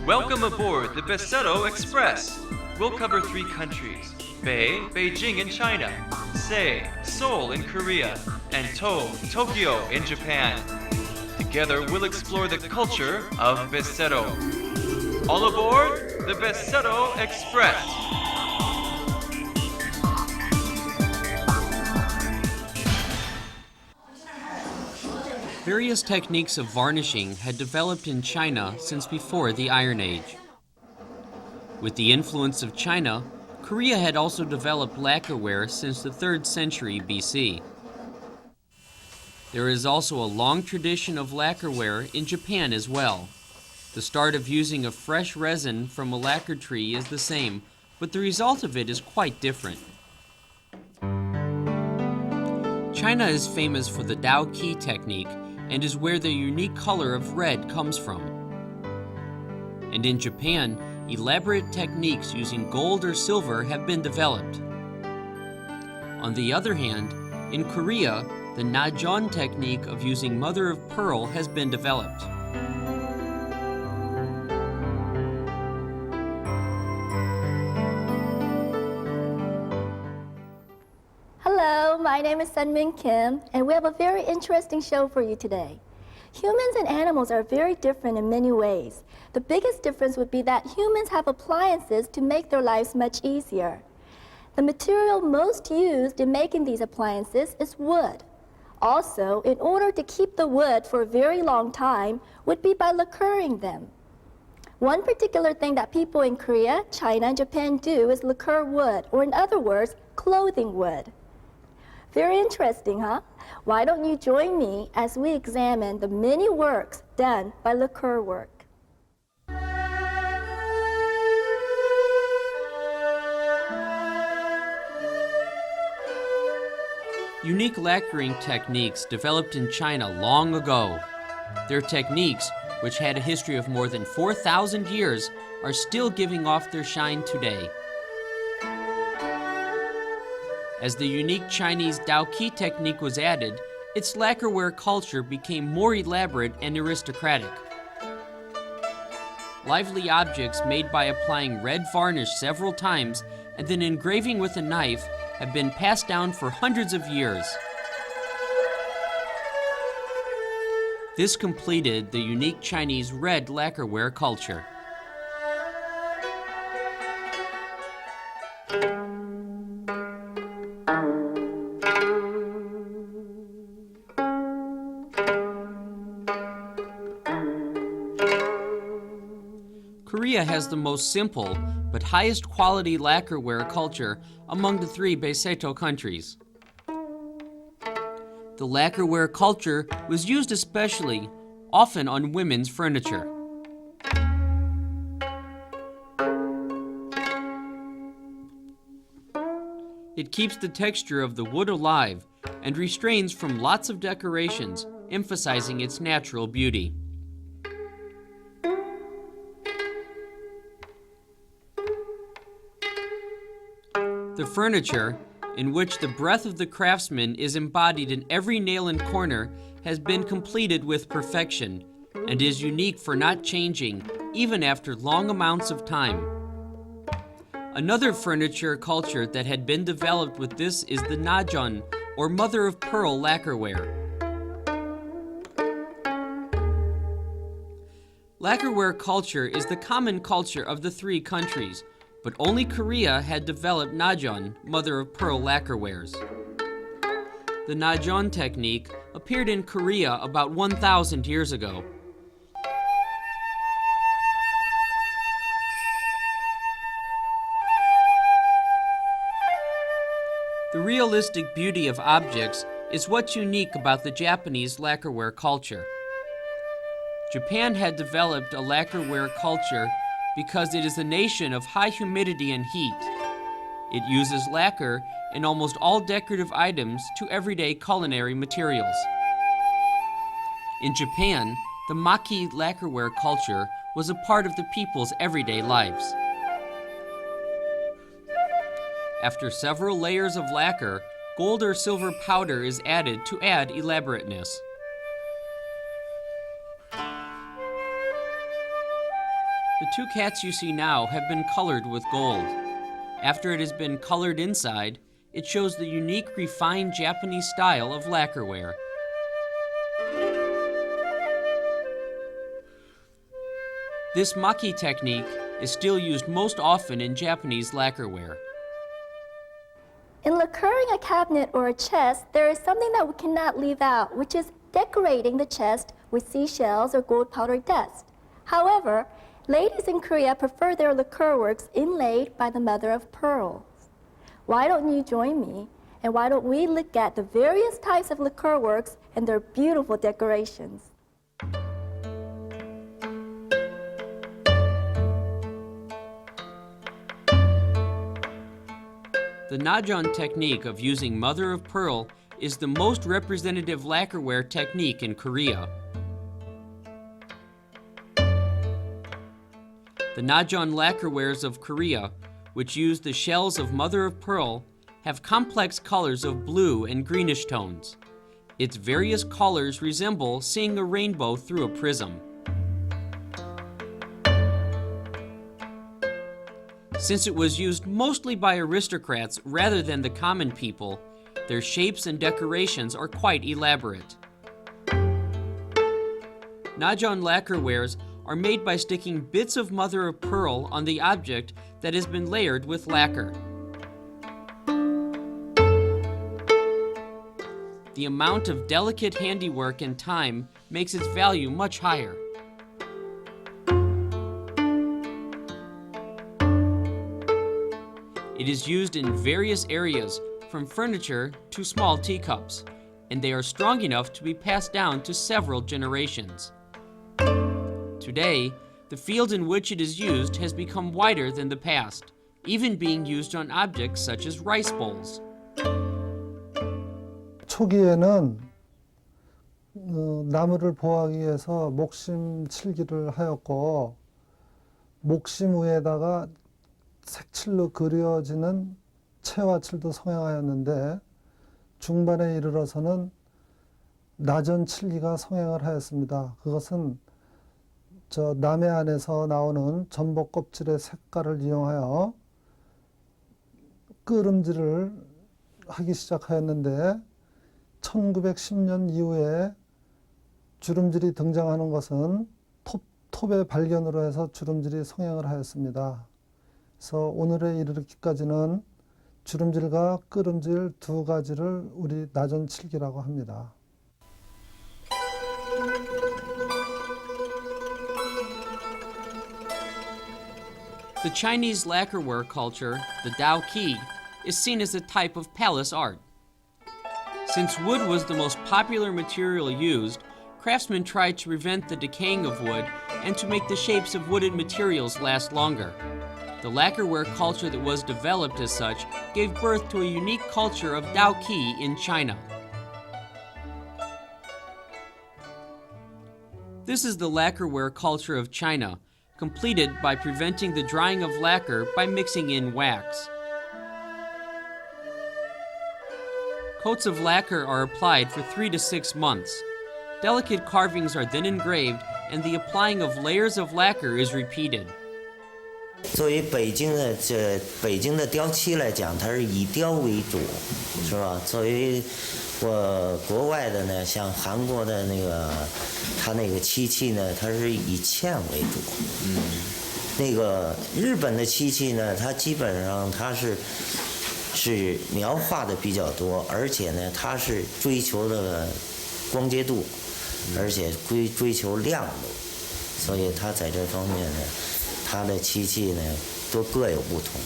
Welcome aboard the BESETO Express. We'll cover 3 countries: Beijing in China, Sei, Seoul in Korea, and Tokyo in Japan. Together we'll explore the culture of BESETO. All aboard the BESETO Express. Various techniques of varnishing had developed in China since before the Iron Age. With the influence of China, Korea had also developed lacquerware since the 3rd century BC. There is also a long tradition of lacquerware in Japan as well. The start of using a fresh resin from a lacquer tree is the same, but the result of it is quite different. China is famous for the Diao Qi technique and is where the unique color of red comes from. And in Japan, elaborate techniques using gold or silver have been developed. On the other hand, in Korea, the Najun technique of using mother of pearl has been developed. Hello, my name is Sunmin Kim, and we have a very interesting show for you today. Humans and animals are very different in many ways. The biggest difference would be that humans have appliances to make their lives much easier. The material most used in making these appliances is wood. Also, in order to keep the wood for a very long time would be by lacquering them. One particular thing that people in Korea, China, and Japan do is lacquer wood, or in other words, clothing wood. Very interesting, huh? Why don't you join me as we examine the many works done by lacquer work? Unique lacquering techniques developed in China long ago. Their techniques, which had a history of more than 4,000 years, are still giving off their shine today. As the unique Chinese Diao Qi technique was added, its lacquerware culture became more elaborate and aristocratic. Lively objects made by applying red varnish several times and then engraving with a knife have been passed down for hundreds of years. This completed the unique Chinese red lacquerware culture. Korea has the most simple but highest quality lacquerware culture among the 3 BESETO countries. The lacquerware culture was used especially often on women's furniture. It keeps the texture of the wood alive and restrains from lots of decorations, emphasizing its natural beauty. The furniture, in which the breath of the craftsman is embodied in every nail and corner, has been completed with perfection and is unique for not changing, even after long amounts of time. Another furniture culture that had been developed with this is the Najun, or mother of pearl lacquerware. Lacquerware culture is the common culture of the 3 countries, but only Korea had developed Najun, mother of pearl lacquerwares. The Najun technique appeared in Korea about 1,000 years ago. The realistic beauty of objects is what's unique about the Japanese lacquerware culture. Japan had developed a lacquerware culture because it is a nation of high humidity and heat. It uses lacquer in almost all decorative items to everyday culinary materials. In Japan, the maki lacquerware culture was a part of the people's everyday lives. After several layers of lacquer, gold or silver powder is added to add elaborateness. The two cats you see now have been colored with gold. After it has been colored inside, it shows the unique, refined Japanese style of lacquerware. This maki technique is still used most often in Japanese lacquerware. In lacquering a cabinet or a chest, there is something that we cannot leave out, which is decorating the chest with seashells or gold powdered dust. However, ladies in Korea prefer their lacquer works inlaid by the mother of pearl. Why don't you join me? And why don't we look at the various types of lacquer works and their beautiful decorations? The Najun technique of using mother of pearl is the most representative lacquerware technique in Korea. The Najun lacquerwares of Korea, which use the shells of mother of pearl, have complex colors of blue and greenish tones. Its various colors resemble seeing a rainbow through a prism. Since it was used mostly by aristocrats rather than the common people, their shapes and decorations are quite elaborate. Najun lacquerwares are made by sticking bits of mother of pearl on the object that has been layered with lacquer. The amount of delicate handiwork and time makes its value much higher. It is used in various areas, from furniture to small teacups, and they are strong enough to be passed down to several generations. Today, the field in which it is used has become wider than the past, even being used on objects such as rice bowls. 초기에는 나무를 보호하기 위해서 목심 칠기를 하였고, 목심 위에다가 색칠로 그려지는 채화칠도 성행하였는데, 중반에 이르러서는 나전 칠기가 성행을 하였습니다. 그것은 남해 안에서 나오는 전복 껍질의 색깔을 이용하여 끄름질을 하기 시작하였는데, 1910년 이후에 주름질이 등장하는 것은 톱의 발견으로 해서 주름질이 성행을 하였습니다. 그래서 오늘에 이르기까지는 주름질과 끄름질 두 가지를 우리 나전 칠기라고 합니다. The Chinese lacquerware culture, the Diao Qi, is seen as a type of palace art. Since wood was the most popular material used, craftsmen tried to prevent the decaying of wood and to make the shapes of wooded materials last longer. The lacquerware culture that was developed as such gave birth to a unique culture of Diao Qi in China. This is the lacquerware culture of China, completed by preventing the drying of lacquer by mixing in wax. Coats of lacquer are applied for 3 to 6 months. Delicate carvings are then engraved, and the applying of layers of lacquer is repeated. 作为北京的雕漆来讲，它是以雕为主，是吧？作为国外的呢，像韩国的那个，它那个漆器呢，它是以嵌为主。那个日本的漆器呢，它基本上它是描画的比较多，而且呢，它是追求的光洁度，而且追求亮度，所以它在这方面呢。 它的漆器呢，都各有不同。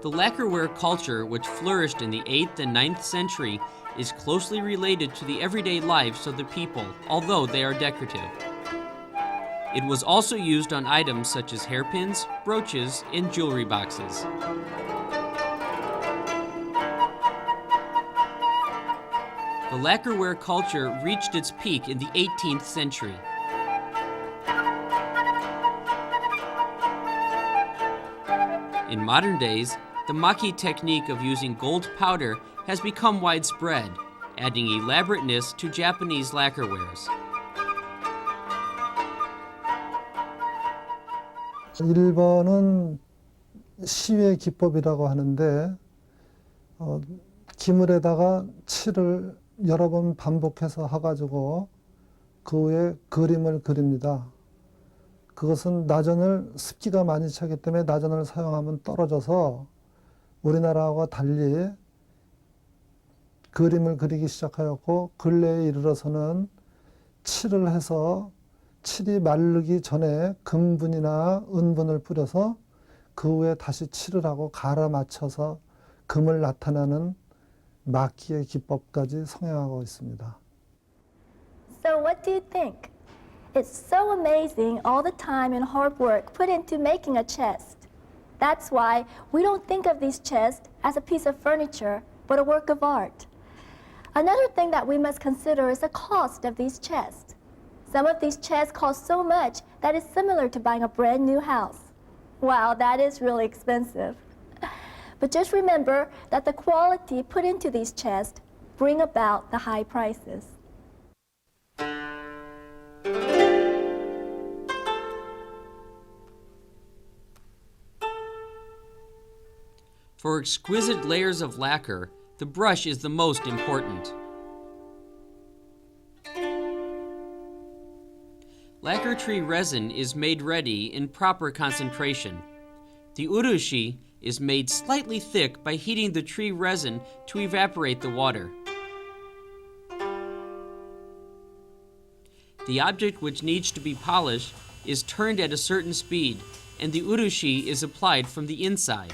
The lacquerware culture, which flourished in the 8th and 9th century, is closely related to the everyday lives of the people, although they are decorative. It was also used on items such as hairpins, brooches, and jewelry boxes. The lacquerware culture reached its peak in the 18th century. In modern days, the maki technique of using gold powder has become widespread, adding elaborateness to Japanese lacquerwares. 일본은 시외 기법이라고 하는데 기물에다가 칠을 여러 번 반복해서 해가지고 그 후에 그림을 그립니다. 그것은 나전을 습기가 많이 차기 때문에 나전을 사용하면 떨어져서 우리나라와 달리 그림을 그리기 시작하였고 근래에 이르러서는 칠을 해서 칠이 마르기 전에 금분이나 은분을 뿌려서 그 후에 다시 칠을 하고 갈아 맞춰서 금을 나타내는 막기의 기법까지 성행하고 있습니다. So what do you think? It's so amazing all the time and hard work put into making a chest. That's why we don't think of these chests as a piece of furniture, but a work of art. Another thing that we must consider is the cost of these chests. Some of these chests cost so much that it's similar to buying a brand new house. Wow, that is really expensive. But just remember that the quality put into these chests bring about the high prices. For exquisite layers of lacquer, the brush is the most important. Lacquer tree resin is made ready in proper concentration. The urushi is made slightly thick by heating the tree resin to evaporate the water. The object which needs to be polished is turned at a certain speed, and the urushi is applied from the inside.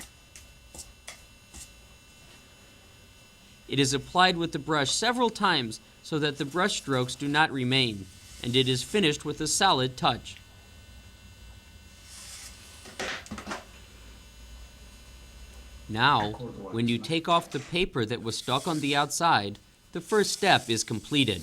It is applied with the brush several times so that the brush strokes do not remain, and it is finished with a solid touch. Now, when you take off the paper that was stuck on the outside, the first step is completed.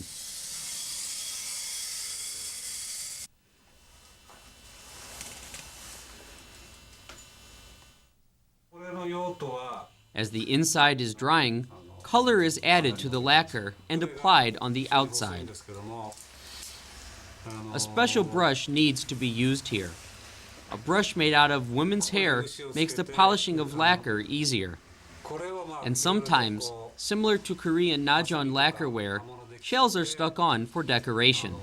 As the inside is drying, color is added to the lacquer and applied on the outside. A special brush needs to be used here. A brush made out of women's hair makes the polishing of lacquer easier. And sometimes, similar to Korean Najun lacquerware, shells are stuck on for decoration.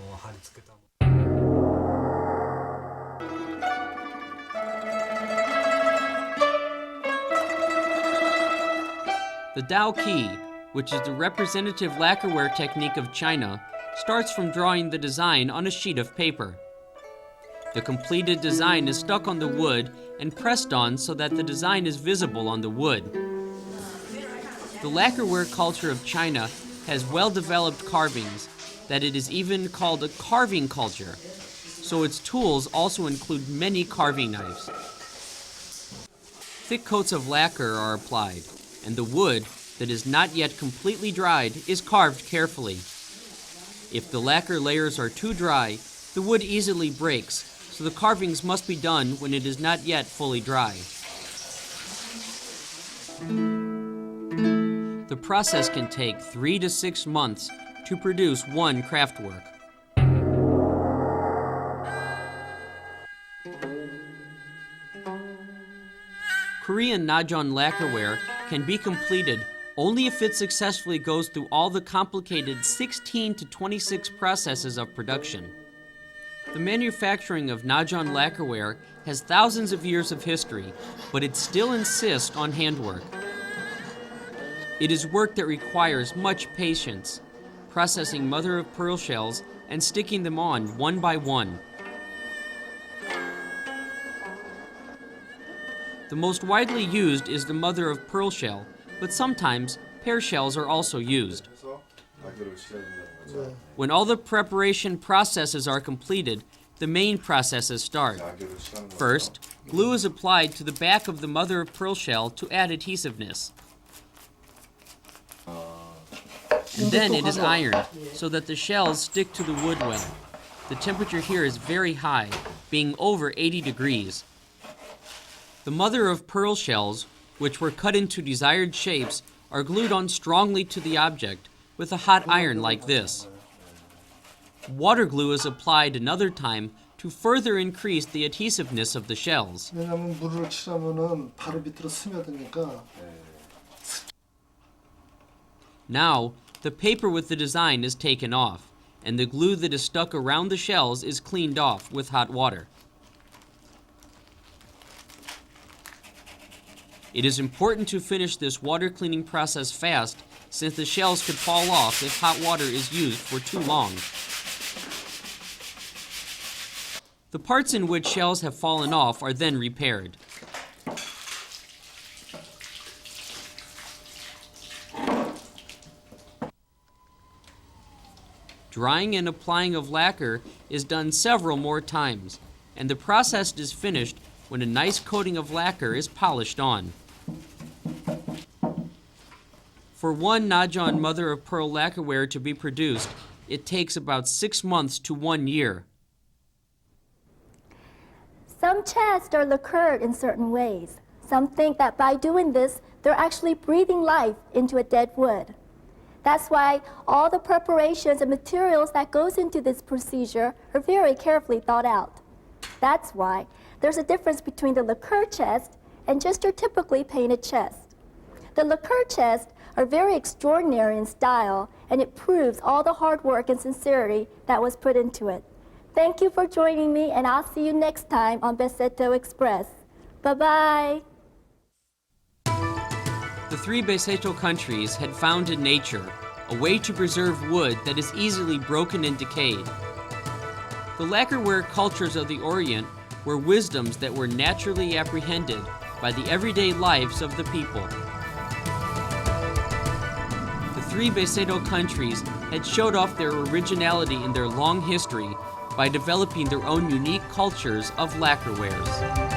The Diao Qi, which is the representative lacquerware technique of China, starts from drawing the design on a sheet of paper. The completed design is stuck on the wood and pressed on so that the design is visible on the wood. The lacquerware culture of China has well-developed carvings, that it is even called a carving culture, so its tools also include many carving knives. Thick coats of lacquer are applied, and the wood, that is not yet completely dried, is carved carefully. If the lacquer layers are too dry, the wood easily breaks, so the carvings must be done when it is not yet fully dry. The process can take 3 to 6 months to produce one craftwork. Korean Najun lacquerware can be completed only if it successfully goes through all the complicated 16 to 26 processes of production. The manufacturing of Najun lacquerware has thousands of years of history, but it still insists on handwork. It is work that requires much patience, processing mother-of-pearl shells and sticking them on one by one. The most widely used is the mother-of-pearl shell, but sometimes pear shells are also used. When all the preparation processes are completed, the main processes start. First, glue is applied to the back of the mother-of-pearl shell to add adhesiveness. And then it is ironed, so that the shells stick to the wood well. The temperature here is very high, being over 80 degrees. The mother-of-pearl shells, which were cut into desired shapes, are glued on strongly to the object, with a hot iron like this. Water glue is applied another time to further increase the adhesiveness of the shells. 왜냐하면 물을 칠하면은 바로 밑으로 스며드니까. Now, the paper with the design is taken off, and the glue that is stuck around the shells is cleaned off with hot water. It is important to finish this water cleaning process fast, since the shells could fall off if hot water is used for too long. The parts in which shells have fallen off are then repaired. Drying and applying of lacquer is done several more times, and the process is finished when a nice coating of lacquer is polished on. For one Najun mother-of-pearl lacquerware to be produced, it takes about 6 months to 1 year. Some chests are lacquered in certain ways. Some think that by doing this, they're actually breathing life into a dead wood. That's why all the preparations and materials that goes into this procedure are very carefully thought out. That's why there's a difference between the lacquer chest and just your typically painted chest. The lacquer chests are very extraordinary in style, and it proves all the hard work and sincerity that was put into it. Thank you for joining me, and I'll see you next time on BESETO Express. Bye-bye. The 3 BESETO countries had found in nature a way to preserve wood that is easily broken and decayed. The lacquerware cultures of the Orient were wisdoms that were naturally apprehended by the everyday lives of the people. The 3 BESETO countries had showed off their originality in their long history by developing their own unique cultures of lacquerwares.